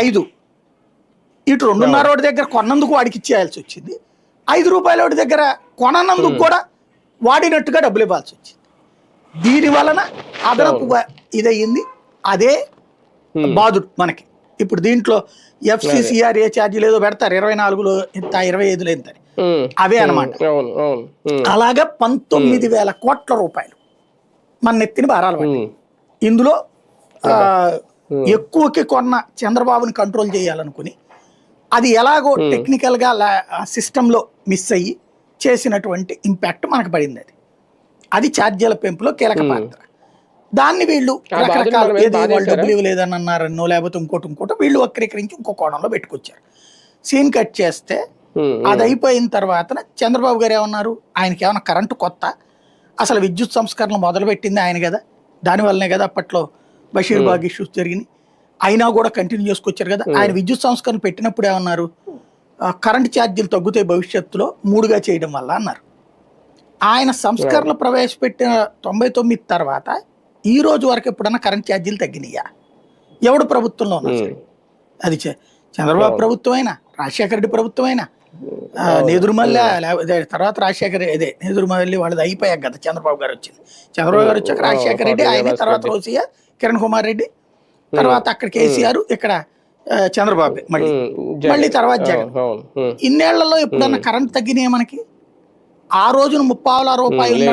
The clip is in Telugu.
5, ఇటు 2.5 ఒకటి దగ్గర కొన్నందుకు వాడికి ఇచ్చేయాల్సి వచ్చింది, 5 రూపాయల ఒకటి దగ్గర కొనన్నందుకు కూడా వాడినట్టుగా డబ్బులు ఇవ్వాల్సి వచ్చింది. దీని వలన అదనపు ఇదయ్యింది. అదే బాధుడు మనకి. ఇప్పుడు దీంట్లో ఎఫ్సిసిఆర్ ఏ ఛార్జీలు ఏదో పెడతారు, 24లో ఇంత 25లో ఇంత, అవే అనమాట. అలాగా 19,000 కోట్ల రూపాయలు మన నెత్తిన భారాలు పడ్డాయి. ఇందులో ఎక్కువకి కొన్న చంద్రబాబుని కంట్రోల్ చేయాలనుకుని అది ఎలాగో టెక్నికల్ గా సిస్టంలో మిస్ అయ్యి చేసినటువంటి ఇంపాక్ట్ మనకు పడింది. అది ఛార్జీల పెంపులో కీలక పాత్ర. దాన్ని వీళ్ళు రకరకాల వాళ్ళు డబ్బులు ఇవ్వలేదని అన్నారన్నో లేకపోతే ఇంకోటి వీళ్ళు వక్రీకరించి ఇంకో కోణంలో పెట్టుకొచ్చారు. సీన్ కట్ చేస్తే అది అయిపోయిన తర్వాత చంద్రబాబు గారు ఏమన్నారు, ఆయనకి ఏమైనా కరెంటు కొత్త, అసలు విద్యుత్ సంస్కరణ మొదలు పెట్టింది ఆయన కదా, దానివల్లనే కదా అప్పట్లో బషీర్బాగ్ ఇష్యూస్ జరిగినాయి, అయినా కూడా కంటిన్యూ చేసుకొచ్చారు కదా. ఆయన విద్యుత్ సంస్కరణ పెట్టినప్పుడు ఏమన్నారు, కరెంటు ఛార్జీలు తగ్గుతాయి భవిష్యత్తులో 3గా చేయడం వల్ల అన్నారు. ఆయన సంస్కరణలు ప్రవేశపెట్టిన 99 తర్వాత ఈ రోజు వరకు ఎప్పుడన్నా కరెంట్ ఛార్జీలు తగ్గినాయా? ఎవడు ప్రభుత్వంలో ఉన్నారు? అది చంద్రబాబు ప్రభుత్వం అయినా, రాజశేఖర రెడ్డి ప్రభుత్వం అయినా, నేదురుమల్లి తర్వాత రాజశేఖర నేదురుమల్లి వాళ్ళది అయిపోయాక కదా చంద్రబాబు గారు వచ్చింది. చంద్రబాబు గారు వచ్చాక రాజశేఖర రెడ్డి, ఆయన తర్వాత రోసియా, కిరణ్ కుమార్ రెడ్డి, తర్వాత అక్కడ కేసీఆర్, ఇక్కడ చంద్రబాబు, మళ్ళీ తర్వాత జగన్. ఇన్నేళ్లలో ఎప్పుడన్నా కరెంట్ తగ్గినాయా మనకి? ఆ రోజున 30 రూపాయలు